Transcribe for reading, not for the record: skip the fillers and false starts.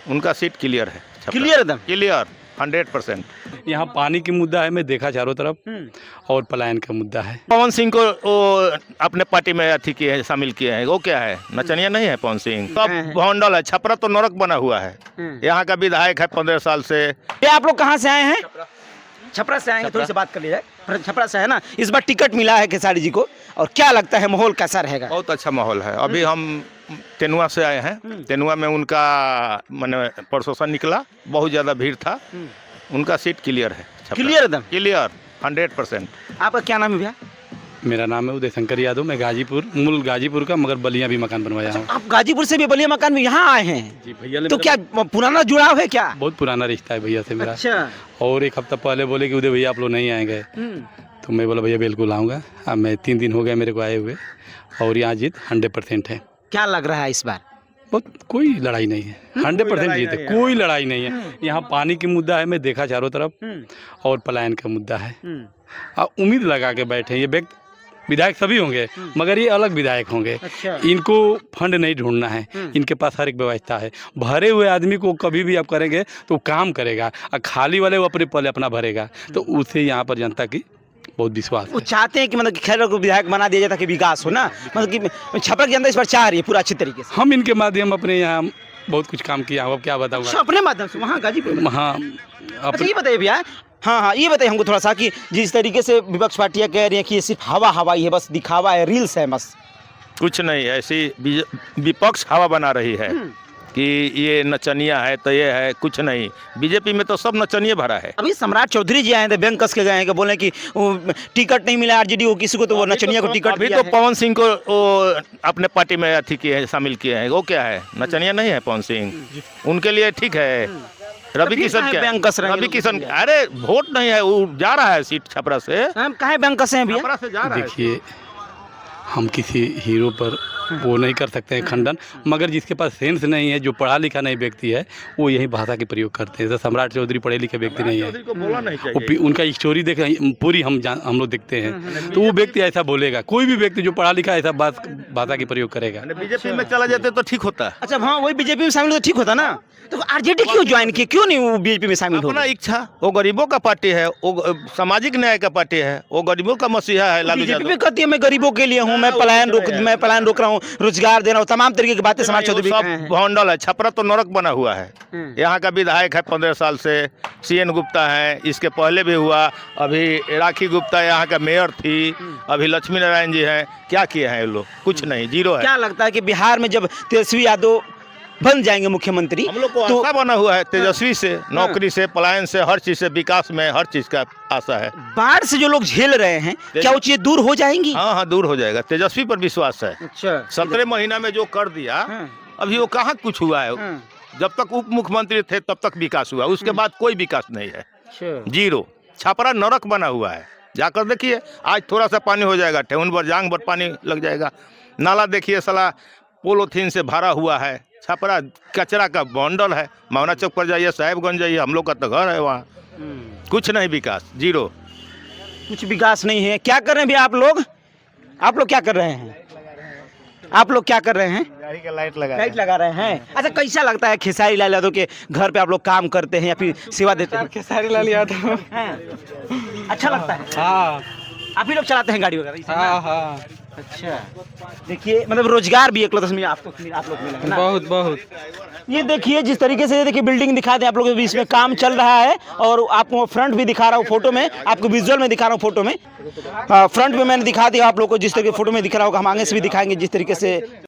उनका seat clear है। Clear एकदम क्लियर 100%। यहाँ पानी की मुद्दा है, मैं देखा चारों तरफ, और पलायन का मुद्दा है। पवन सिंह को वो अपने पार्टी में अथी किए हैं, शामिल किए हैं। वो क्या है, नचनिया नहीं है पवन सिंह, सब भौंडल है। छपरा तो नरक बना हुआ है। यहाँ का विधायक है 15 साल से। ये आप लोग कहाँ से आए हैं? छपरा से आएंगे, थोड़ी सी बात कर ली जाए। छपरा से है ना, इस बार टिकट मिला है खेसारी जी को, और क्या लगता है माहौल कैसा रहेगा? बहुत अच्छा माहौल है। अभी हम तेनुआ से आए हैं। तेनुआ में उनका मैंने प्रोसेसन निकला, बहुत ज़्यादा भीड़ था। उनका सीट क्लियर है। क्लियर एकदम क्लियर 100%। आपका क्या नाम है भैया? मेरा नाम है उदय शंकर यादव। मैं गाजीपुर, मूल गाजीपुर का, मगर बलिया भी मकान बनवाया हूँ। आप गाजीपुर से भी बलिया मकान में यहाँ आए हैं? जी भैया, तो क्या पुराना जुड़ाव है क्या? बहुत पुराना रिश्ता है भैया से मेरा। अच्छा। और एक हफ्ता पहले बोले कि उदय भैया आप लोग नहीं आएंगे, तो मैं बोला भैया बिल्कुल आऊँगा। अब मैं 3 दिन हो गए मेरे को आए हुए, और यहाँ जीत 100% है। क्या लग रहा है इस बार? बहुत कोई लड़ाई नहीं है, 100% जीत है, कोई लड़ाई नहीं है। यहाँ पानी की मुद्दा है, मैं देखा चारों तरफ, और पलायन का मुद्दा है। उम्मीद लगा के बैठे ये व्यक्ति, विधायक सभी होंगे मगर ये अलग विधायक होंगे। अच्छा। इनको फंड नहीं ढूंढना है, इनके पास हर एक व्यवस्था है। भरे हुए आदमी को कभी भी आप करेंगे तो काम करेगा, और खाली वाले वो अपने पल अपना भरेगा, तो उसे यहाँ पर जनता की बहुत विश्वास वो है। चाहते हैं कि मतलब कि खैर को विधायक बना दिया जाए ताकि विकास हो ना, मतलब कि छपरा की जनता इस बार चाह रही है पूरा अच्छे तरीके से। हम इनके माध्यम अपने यहाँ बहुत कुछ काम किया हूँ, अब क्या बताऊँगा। अच्छा, अपने माध्यम से वहाँ गाजीपुर में? हाँ अच्छा, ये बताइए भैया, हाँ, ये बताइए हमको थोड़ा सा कि जिस तरीके से विपक्ष पार्टियां कह रही हैं कि ये सिर्फ हवाई है, बस दिखावा है, रील्स है बस। कुछ नहीं, ऐसी विपक्ष हवा बना रही है कि ये नचनिया है तो ये है। कुछ नहीं, बीजेपी में तो सब नचनिया भरा है। अभी सम्राट चौधरी जी आए थे, बैंक कस के गए हैं कि बोले कि वो टिकट नहीं मिला आरजेडी को किसी को, तो वो नचनिया को टिकट अभी दिया तो है। पवन सिंह को वो अपने पार्टी में अथी किए हैं, शामिल किए हैं। वो क्या है, नचनिया नहीं है पवन सिंह, उनके लिए ठीक है। रवि किशन क्या, बैंक कस रहे हैं रवि किशन, अरे वोट नहीं है, वो जा रहा है सीट छपरा से। हम कहे बैंक कसे हैं भैया? छपरा से जा रहा है। देखिए, हम किसी हीरो पर वो नहीं कर सकते हैं खंडन, मगर जिसके पास सेंस नहीं है, जो पढ़ा लिखा नहीं व्यक्ति है, वो यही भाषा के प्रयोग करते हैं। जैसे सम्राट चौधरी पढ़े लिखे व्यक्ति नहीं है, को बोला नहीं वो चाहिए। उनका स्टोरी देख पूरी हम लोग देखते हैं, तो वो व्यक्ति ऐसा बोलेगा। कोई भी व्यक्ति जो पढ़ा लिखा ऐसा भाषा की प्रयोग करेगा। बीजेपी में चला जाते तो ठीक होता। अच्छा, हाँ, वही बीजेपी में शामिल हो तो ठीक होता ना। तो आरजेडी क्यों ज्वाइन किए, क्यों नहीं वो बीजेपी में शामिल हो? अपना इच्छा, वो गरीबों का पार्टी है, वो सामाजिक न्याय का पार्टी है, वो गरीबों का मसीहा है लालू बीजेपी यादव। भी कहती है मैं गरीबों के लिए हूँ, मैं पलायन रोक रहा हूँ, रोजगार दे रहा हूँ, तमाम तरीके की बातें समाज चौधरी सब भौंडल है। छपरा तो नरक बना हुआ है। यहाँ का विधायक है 15 साल से, CN गुप्ता है, इसके पहले भी हुआ। अभी राखी गुप्ता यहाँ का मेयर थी, अभी लक्ष्मी नारायण जी हैं। क्या किए हैं ये लोग? कुछ नहीं, जीरो है। क्या लगता है कि बिहार में जब तेजस्वी यादव बन जाएंगे मुख्यमंत्री, हम लोग को तो आशा बना हुआ है तेजस्वी से, नौकरी से, पलायन से, हर चीज से, विकास में हर चीज का आशा है। बाढ़ से जो लोग झेल रहे हैं, क्या वो चीजें दूर हो जाएंगी? हाँ, दूर हो जाएगा। तेजस्वी पर विश्वास है। अच्छा। 17 महीना में जो कर दिया, अभी वो कहाँ कुछ हुआ है। जब तक उप मुख्यमंत्री थे तब तक विकास हुआ, उसके बाद कोई विकास नहीं है, जीरो। छपरा नरक बना हुआ है, जाकर देखिए। आज थोड़ा सा पानी हो जाएगा, ठेहुन भर जांग भर पानी लग जाएगा। नाला देखिए, साला पोलोथीन से भरा हुआ है। छपरा कचरा का बंडल है। मावना चौक पर जाइए, साहेबगंज जाइए, हम लोग का तो घर है वहाँ। कुछ नहीं, विकास जीरो। कुछ विकास नहीं है। क्या कर रहे हैं भैया आप लोग? आप लोग क्या कर रहे हैं? आप लोग क्या कर रहे हैं? गाड़ी का लाइट लगा रहे हैं। अच्छा, कैसा लगता है खेसारी लाल यादव के घर पे आप लोग काम करते हैं या फिर सेवा देते हैं? खेसारी लाल यादव, अच्छा लगता है। हाँ आप ही लोग चलाते हैं गाड़ी वगैरह? इसे ना? हाँ, अच्छा, देखिए मतलब रोजगार भी एक लोग में आप लोग मिलेंगे ना? बहुत। ये देखिए जिस तरीके से, देखिए बिल्डिंग दिखा दें आप लोगों को, इसमें काम चल रहा है, और आपको फ्रंट भी दिखा रहा हूँ फोटो में, आपको विजुअल में दिखा रहा हूँ फोटो में। फ्रंट में मैंने दिखा दिया आप लोगों को, जिस तरीके फोटो में दिख रहा होगा, हम आगे से भी दिखाएंगे जिस तरीके से